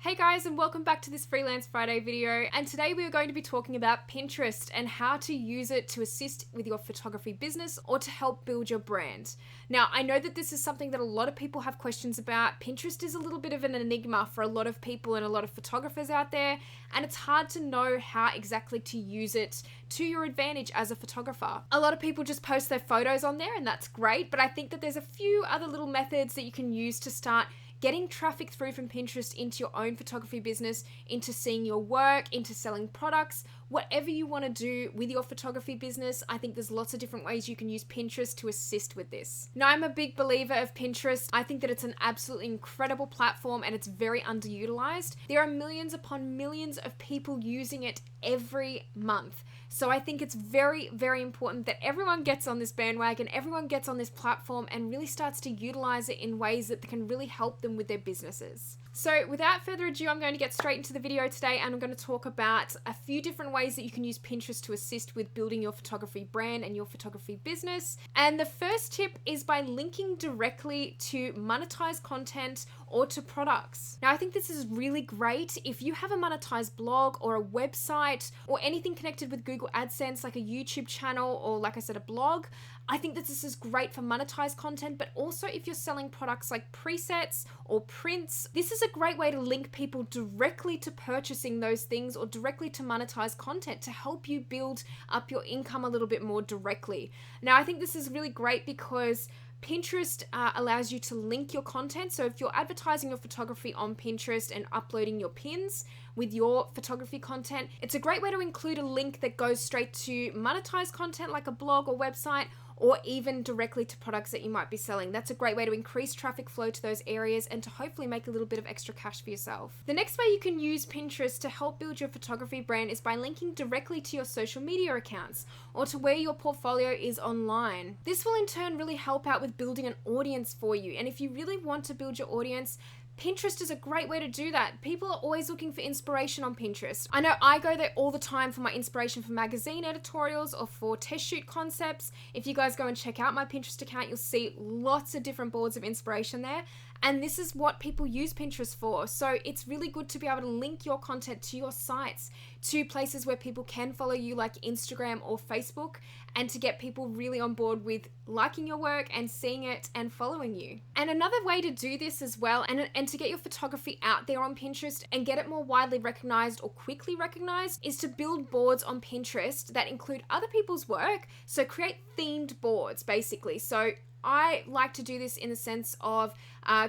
Hey guys, and welcome back to this Freelance Friday video, and today we are going to be talking about Pinterest and how to use it to assist with your photography business or to help build your brand. Now, I know that this is something that a lot of people have questions about. Pinterest is a little bit of an enigma for a lot of people and a lot of photographers out there, and it's hard to know how exactly to use it to your advantage as a photographer. A lot of people just post their photos on there, and that's great, but I think that there's a few other little methods that you can use to start getting traffic through from Pinterest into your own photography business, into seeing your work, into selling products, whatever you want to do with your photography business. I think there's lots of different ways you can use Pinterest to assist with this. Now, I'm a big believer of Pinterest. I think that it's an absolutely incredible platform and it's very underutilized. There are millions upon millions of people using it every month. So I think it's very, very important that everyone gets on this bandwagon, everyone gets on this platform and really starts to utilize it in ways that can really help them with their businesses. So without further ado, I'm going to get straight into the video today, and I'm going to talk about a few different ways that you can use Pinterest to assist with building your photography brand and your photography business. And the first tip is by linking directly to monetized content or to products. Now, I think this is really great if you have a monetized blog or a website or anything connected with Google AdSense, like a YouTube channel or, like I said, a blog. I think that this is great for monetized content, but also if you're selling products like presets or prints, this is a great way to link people directly to purchasing those things or directly to monetized content to help you build up your income a little bit more directly. Now, I think this is really great because Pinterest allows you to link your content. So if you're advertising your photography on Pinterest and uploading your pins with your photography content, it's a great way to include a link that goes straight to monetized content like a blog or website, or even directly to products that you might be selling. That's a great way to increase traffic flow to those areas and to hopefully make a little bit of extra cash for yourself. The next way you can use Pinterest to help build your photography brand is by linking directly to your social media accounts or to where your portfolio is online. This will in turn really help out with building an audience for you. And if you really want to build your audience, Pinterest is a great way to do that. People are always looking for inspiration on Pinterest. I know I go there all the time for my inspiration for magazine editorials or for test shoot concepts. If you guys go and check out my Pinterest account, you'll see lots of different boards of inspiration there. And this is what people use Pinterest for. So it's really good to be able to link your content to your sites, to places where people can follow you like Instagram or Facebook, and to get people really on board with liking your work and seeing it and following you. And another way to do this as well, and to get your photography out there on Pinterest and get it more widely recognized or quickly recognized, is to build boards on Pinterest that include other people's work. So create themed boards, basically. So I like to do this in the sense of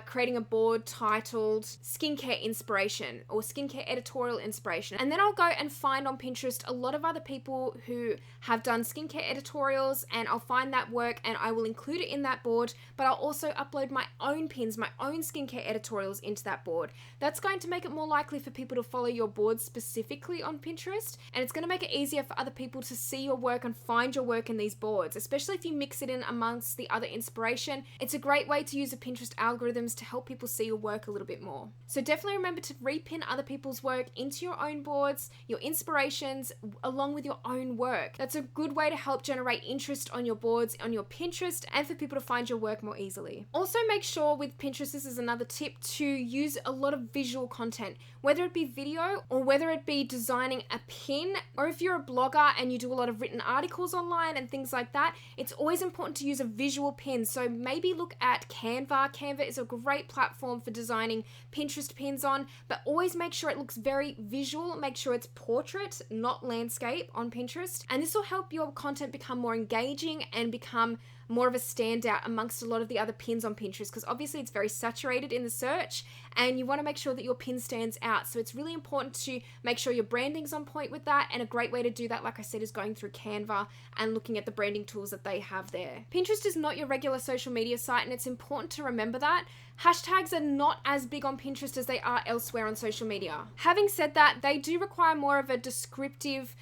creating a board titled skincare inspiration or skincare editorial inspiration. And then I'll go and find on Pinterest a lot of other people who have done skincare editorials, and I'll find that work and I will include it in that board, but I'll also upload my own pins, my own skincare editorials into that board. That's going to make it more likely for people to follow your board specifically on Pinterest, and it's going to make it easier for other people to see your work and find your work in these boards, especially if you mix it in amongst the other inspiration. It's a great way to use the Pinterest algorithms to help people see your work a little bit more. So definitely remember to repin other people's work into your own boards, your inspirations, along with your own work. That's a good way to help generate interest on your boards, on your Pinterest, and for people to find your work more easily. Also, make sure with Pinterest, this is another tip, to use a lot of visual content, whether it be video or whether it be designing a pin, or if you're a blogger and you do a lot of written articles online and things like that, it's always important to use a visual pin. So maybe look at Canva. Canva is a great platform for designing Pinterest pins on, but always make sure it looks very visual. Make sure it's portrait, not landscape on Pinterest. And this will help your content become more engaging and become more of a standout amongst a lot of the other pins on Pinterest, because obviously it's very saturated in the search and you want to make sure that your pin stands out. So it's really important to make sure your branding's on point with that, and a great way to do that, like I said, is going through Canva and looking at the branding tools that they have there. Pinterest is not your regular social media site, and it's important to remember that. Hashtags are not as big on Pinterest as they are elsewhere on social media. Having said that, they do require more of a descriptive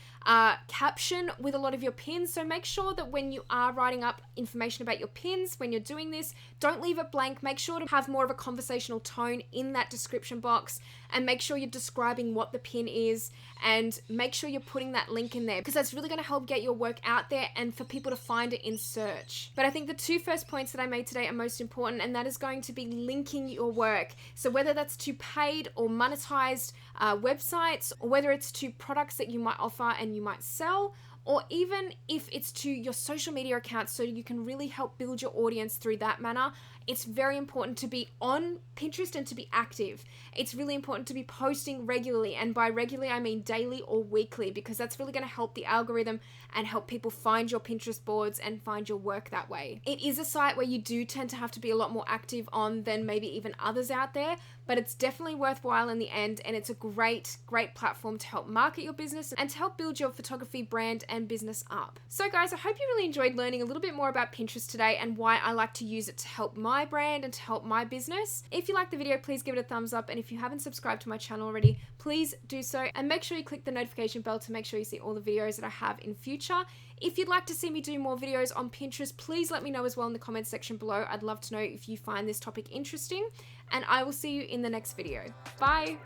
caption with a lot of your pins, so make sure that when you are writing up information about your pins, when you're doing this, don't leave it blank. Make sure to have more of a conversational tone in that description box, and make sure you're describing what the pin is, and make sure you're putting that link in there, because that's really going to help get your work out there and for people to find it in search. But I think the two first points that I made today are most important, and that is going to be linking your work. So whether that's to paid or monetized websites, or whether it's to products that you might offer and you might sell, or even if it's to your social media accounts so you can really help build your audience through that manner, it's very important to be on Pinterest and to be active. It's really important to be posting regularly, and by regularly I mean daily or weekly, because that's really going to help the algorithm and help people find your Pinterest boards and find your work that way. It is a site where you do tend to have to be a lot more active on than maybe even others out there, but it's definitely worthwhile in the end, and it's a great platform to help market your business and to help build your photography brand and business up. So guys, I hope you really enjoyed learning a little bit more about Pinterest today and why I like to use it to help my brand and to help my business. If you liked the video, please give it a thumbs up, and if you haven't subscribed to my channel already, please do so, and make sure you click the notification bell to make sure you see all the videos that I have in future. If you'd like to see me do more videos on Pinterest, please let me know as well in the comments section below. I'd love to know if you find this topic interesting, and I will see you in the next video. Bye!